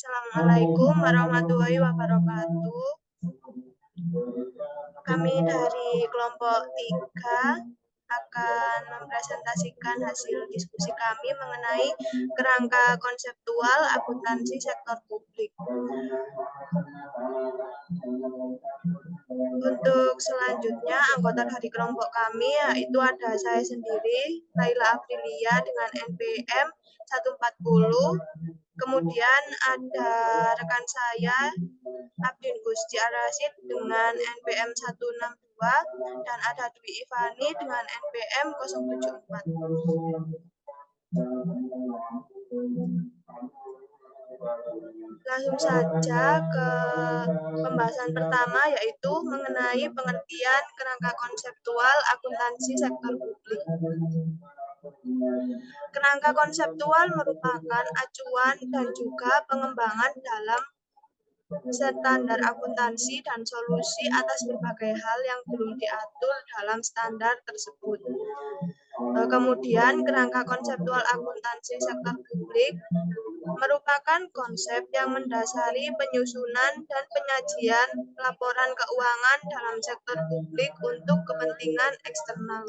Assalamualaikum warahmatullahi wabarakatuh. Kami dari kelompok 3 akan mempresentasikan hasil diskusi kami mengenai kerangka konseptual akuntansi sektor publik. Untuk selanjutnya, anggota dari kelompok kami yaitu ada saya sendiri, Laila Aprilia dengan NPM 140. Kemudian ada rekan saya, Abdin Gusti Arasid dengan NPM 162 dan ada Dwi Ivani dengan NPM 074. Langsung saja ke pembahasan pertama, yaitu mengenai pengertian kerangka konseptual akuntansi sektor publik. Kerangka konseptual merupakan acuan dan juga pengembangan dalam standar akuntansi dan solusi atas berbagai hal yang belum diatur dalam standar tersebut. Kemudian, kerangka konseptual akuntansi sektor publik merupakan konsep yang mendasari penyusunan dan penyajian laporan keuangan dalam sektor publik untuk kepentingan eksternal.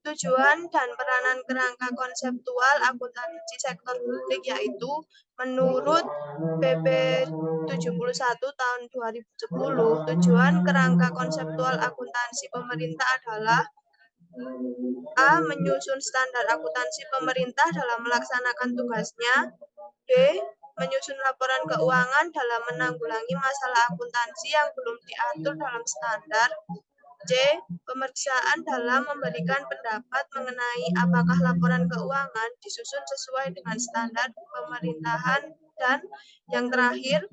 Tujuan dan peranan kerangka konseptual akuntansi sektor publik yaitu menurut PP 71 tahun 2010, tujuan kerangka konseptual akuntansi pemerintah adalah A. Menyusun standar akuntansi pemerintah dalam melaksanakan tugasnya. B. Menyusun laporan keuangan dalam menanggulangi masalah akuntansi yang belum diatur dalam standar. C. Pemeriksaan dalam memberikan pendapat mengenai apakah laporan keuangan disusun sesuai dengan standar pemerintahan. Dan yang terakhir,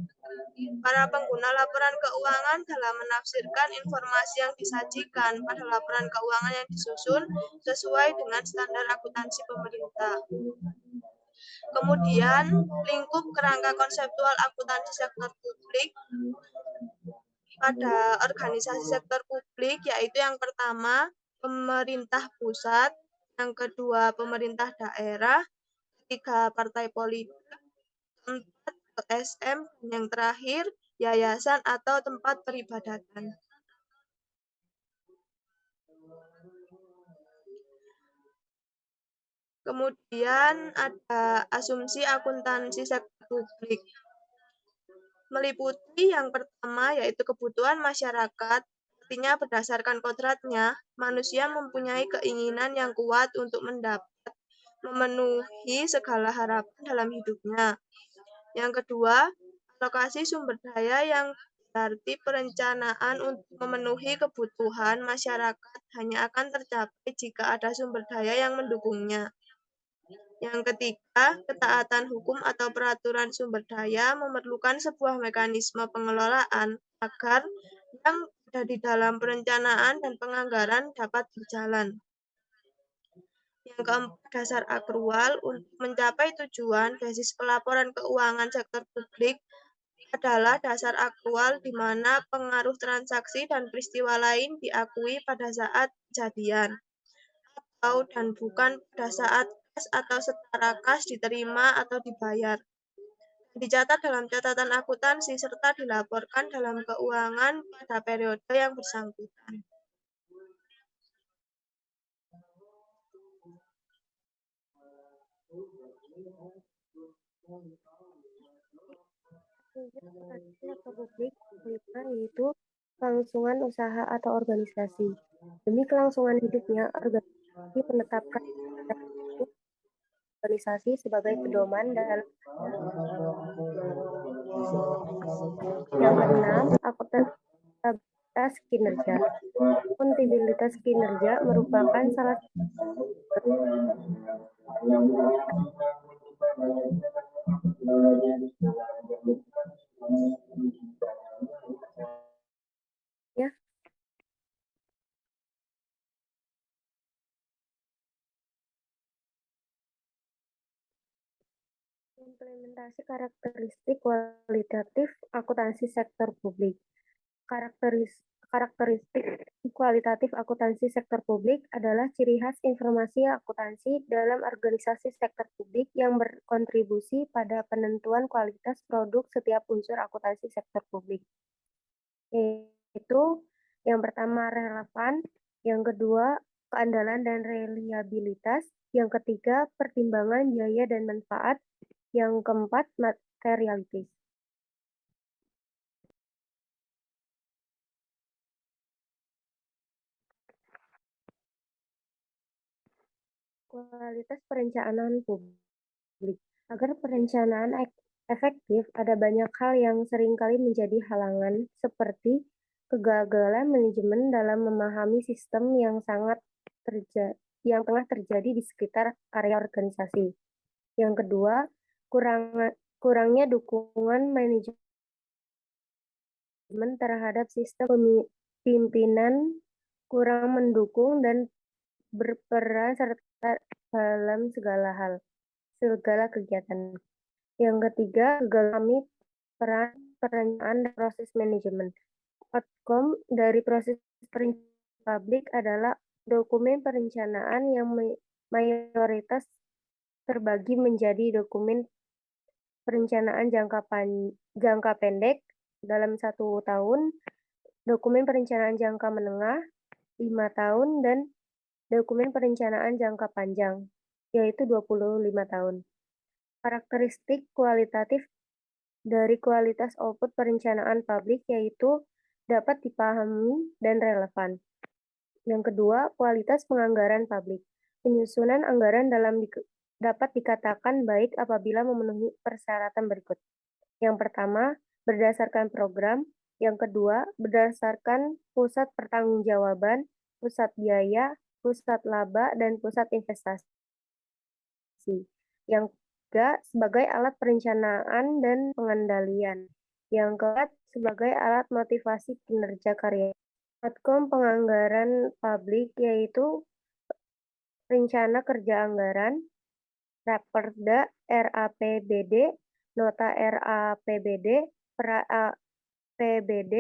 para pengguna laporan keuangan dalam menafsirkan informasi yang disajikan pada laporan keuangan yang disusun sesuai dengan standar akuntansi pemerintah. Kemudian, lingkup kerangka konseptual akuntansi sektor publik pada organisasi sektor publik, yaitu yang pertama pemerintah pusat, yang kedua pemerintah daerah, ketiga partai politik, keempat LSM, dan yang terakhir yayasan atau tempat peribadatan. Kemudian ada asumsi akuntansi sektor publik. Meliputi yang pertama yaitu kebutuhan masyarakat, artinya berdasarkan kodratnya, manusia mempunyai keinginan yang kuat untuk memenuhi segala harapan dalam hidupnya. Yang kedua, alokasi sumber daya yang berarti perencanaan untuk memenuhi kebutuhan masyarakat hanya akan tercapai jika ada sumber daya yang mendukungnya. Yang ketiga, ketaatan hukum atau peraturan sumber daya memerlukan sebuah mekanisme pengelolaan agar yang ada di dalam perencanaan dan penganggaran dapat berjalan. Yang keempat, dasar akrual untuk mencapai tujuan basis pelaporan keuangan sektor publik adalah dasar akrual di mana pengaruh transaksi dan peristiwa lain diakui pada saat kejadian atau dan bukan pada saat kas atau setara kas diterima atau dibayar. Dicatat dalam catatan akuntansi serta dilaporkan dalam keuangan pada periode yang bersangkutan. Sektor publik yaitu kelangsungan usaha atau organisasi. Demi kelangsungan hidupnya, organisasi menetapkan organisasi sebagai pedoman dalam. Yang keenam, akuntabilitas kinerja. Akuntabilitas kinerja merupakan salah satu ya. Implementasi karakteristik kualitatif akuntansi sektor publik. Karakteristik kualitatif akuntansi sektor publik adalah ciri khas informasi akuntansi dalam organisasi sektor publik yang berkontribusi pada penentuan kualitas produk setiap unsur akuntansi sektor publik. Yaitu yang pertama relevan, yang kedua keandalan dan reliabilitas, yang ketiga pertimbangan biaya dan manfaat, yang keempat materialitas. Kualitas perencanaan publik. Agar perencanaan efektif, ada banyak hal yang seringkali menjadi halangan, seperti kegagalan manajemen dalam memahami sistem yang tengah terjadi di sekitar area organisasi. Yang kedua, kurangnya dukungan manajemen terhadap sistem pimpinan kurang mendukung dan berperan serta dalam segala kegiatan. Yang ketiga, gagal kami peran perencanaan dan proses manajemen. Outcome dari proses perencanaan publik adalah dokumen perencanaan yang mayoritas terbagi menjadi dokumen perencanaan jangka pendek dalam 1 tahun, dokumen perencanaan jangka menengah 5 tahun, dan dokumen perencanaan jangka panjang, yaitu 25 tahun. Karakteristik kualitatif dari kualitas output perencanaan publik yaitu dapat dipahami dan relevan. Yang kedua, kualitas penganggaran publik. Penyusunan anggaran dapat dikatakan baik apabila memenuhi persyaratan berikut. Yang pertama, berdasarkan program. Yang kedua, berdasarkan pusat pertanggungjawaban, pusat biaya, pusat laba, dan pusat investasi. Yang ketiga, sebagai alat perencanaan dan pengendalian. Yang keempat, sebagai alat motivasi kinerja karya. Outcome penganggaran publik yaitu rencana kerja anggaran, Raperda RAPBD, Nota RAPBD, PBD,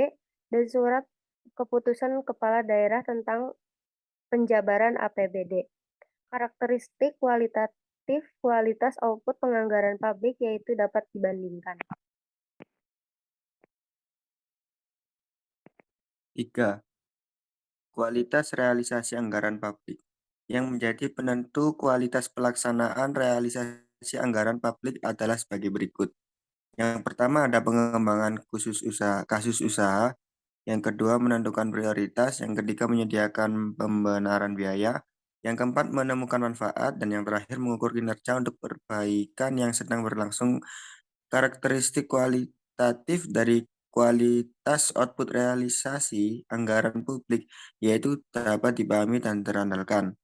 dan surat keputusan kepala daerah tentang penjabaran APBD. Karakteristik kualitas output penganggaran publik yaitu dapat dibandingkan. 3. Kualitas realisasi anggaran publik. Yang menjadi penentu kualitas pelaksanaan realisasi anggaran publik adalah sebagai berikut. Yang pertama ada pengembangan kasus usaha, yang kedua menentukan prioritas, yang ketiga menyediakan pembenaran biaya, yang keempat menemukan manfaat, dan yang terakhir mengukur kinerja untuk perbaikan yang sedang berlangsung. Karakteristik kualitatif dari kualitas output realisasi anggaran publik yaitu dapat dipahami dan terandalkan.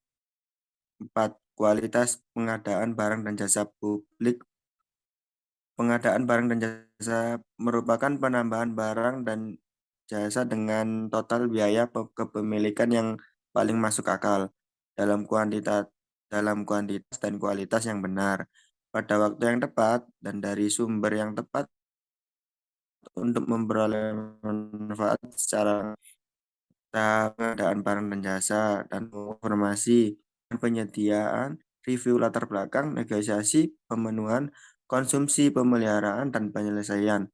4. Kualitas pengadaan barang dan jasa publik. Pengadaan barang dan jasa merupakan penambahan barang dan jasa dengan total biaya kepemilikan yang paling masuk akal dalam kuantitas dan kualitas yang benar pada waktu yang tepat dan dari sumber yang tepat untuk memperoleh manfaat secara pengadaan barang dan jasa dan informasi penyediaan, review latar belakang, negosiasi, pemenuhan, konsumsi, pemeliharaan, dan penyelesaian.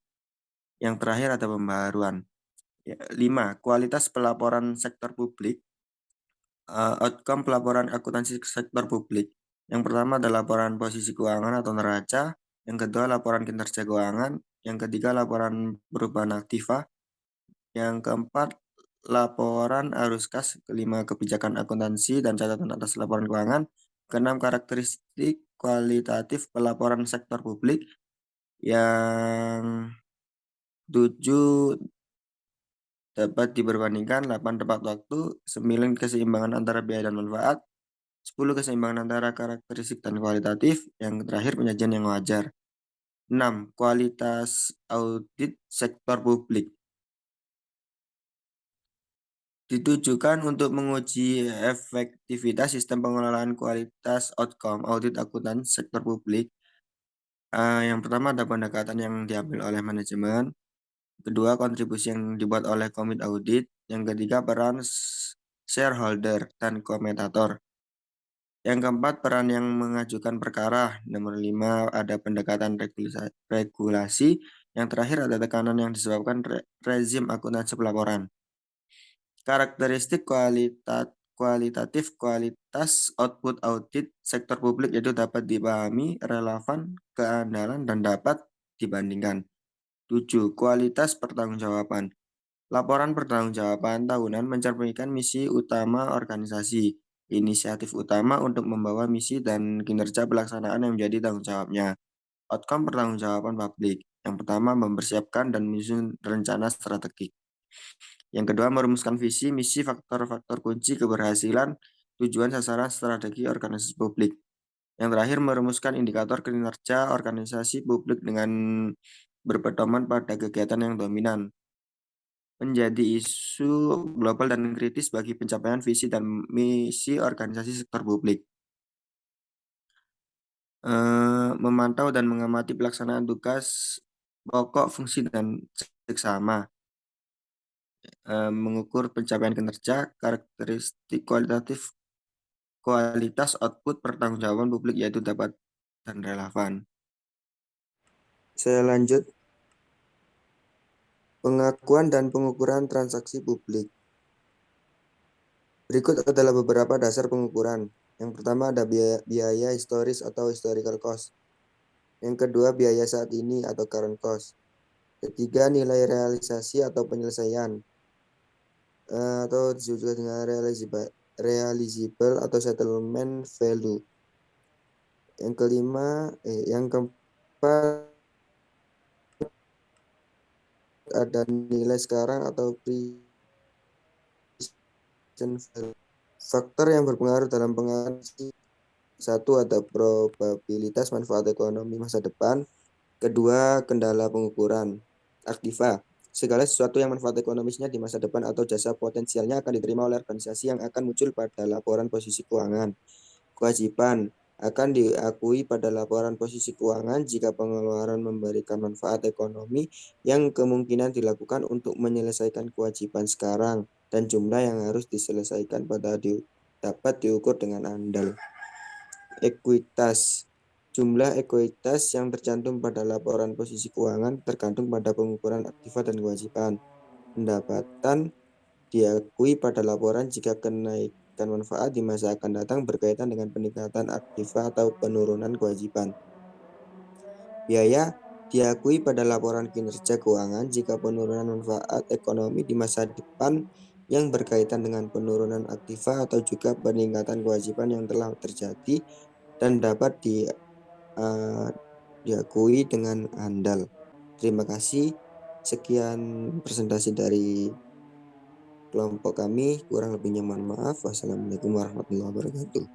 Yang terakhir ada pembaharuan. 5. Kualitas pelaporan sektor publik. Outcome pelaporan akuntansi sektor publik. Yang pertama adalah laporan posisi keuangan atau neraca. Yang kedua laporan kinerja keuangan. Yang ketiga laporan perubahan aktiva. Yang keempat laporan arus kas. Kelima kebijakan akuntansi dan catatan atas laporan keuangan. Keenam karakteristik kualitatif pelaporan sektor publik. Yang 7 dapat diperbandingkan, 8 tepat waktu, 9 keseimbangan antara biaya dan manfaat, 10 keseimbangan antara karakteristik dan kualitatif, yang terakhir penyajian yang wajar. 6. Kualitas audit sektor publik. Ditujukan untuk menguji efektivitas sistem pengelolaan kualitas outcome audit akuntan sektor publik. Yang pertama ada pendekatan yang diambil oleh manajemen, kedua, kontribusi yang dibuat oleh komite audit. Yang ketiga, peran shareholder dan komentator. Yang keempat, peran yang mengajukan perkara. Nomor 5, ada pendekatan regulasi. Yang terakhir, ada tekanan yang disebabkan rezim akuntansi pelaporan. Karakteristik kualitatif kualitas output audit sektor publik itu dapat dipahami, relevan, keandalan, dan dapat dibandingkan. 7. Kualitas pertanggungjawaban. Laporan pertanggungjawaban tahunan mencerminkan misi utama organisasi, inisiatif utama untuk membawa misi dan kinerja pelaksanaan yang menjadi tanggung jawabnya. Outcome pertanggungjawaban publik. Yang pertama, mempersiapkan dan menyusun rencana strategik. Yang kedua, merumuskan visi, misi, faktor-faktor kunci keberhasilan, tujuan, sasaran, strategi organisasi publik. Yang terakhir, merumuskan indikator kinerja organisasi publik dengan berpedoman pada kegiatan yang dominan. Menjadi isu global dan kritis bagi pencapaian visi dan misi organisasi sektor publik. Memantau dan mengamati pelaksanaan tugas pokok, fungsi, dan seksama. Mengukur pencapaian kinerja, karakteristik kualitas output pertanggungjawaban publik yaitu dapat dan relevan. Saya lanjut. Pengakuan dan pengukuran transaksi publik. Berikut adalah beberapa dasar pengukuran. Yang pertama ada biaya historis atau historical cost. Yang kedua biaya saat ini atau current cost. Ketiga nilai realisasi atau penyelesaian. Atau disebut dengan realizable atau settlement value. Yang keempat ada nilai sekarang atau present value. Faktor yang berpengaruh dalam penganalisis. Satu, ada probabilitas manfaat ekonomi masa depan. Kedua, kendala pengukuran. Aktiva. Segala sesuatu yang manfaat ekonomisnya di masa depan atau jasa potensialnya akan diterima oleh organisasi yang akan muncul pada laporan posisi keuangan. Kewajiban akan diakui pada laporan posisi keuangan jika pengeluaran memberikan manfaat ekonomi yang kemungkinan dilakukan untuk menyelesaikan kewajiban sekarang dan jumlah yang harus diselesaikan dapat diukur dengan andal. Ekuitas. Jumlah ekuitas yang tercantum pada laporan posisi keuangan tergantung pada pengukuran aktiva dan kewajiban. Pendapatan diakui pada laporan jika kenaikan manfaat di masa akan datang berkaitan dengan peningkatan aktiva atau penurunan kewajiban. Biaya diakui pada laporan kinerja keuangan jika penurunan manfaat ekonomi di masa depan yang berkaitan dengan penurunan aktiva atau juga peningkatan kewajiban yang telah terjadi dan dapat diakui dengan andal. Terima kasih. Sekian presentasi dari kelompok kami. Kurang lebihnya mohon maaf. Wassalamualaikum warahmatullahi wabarakatuh.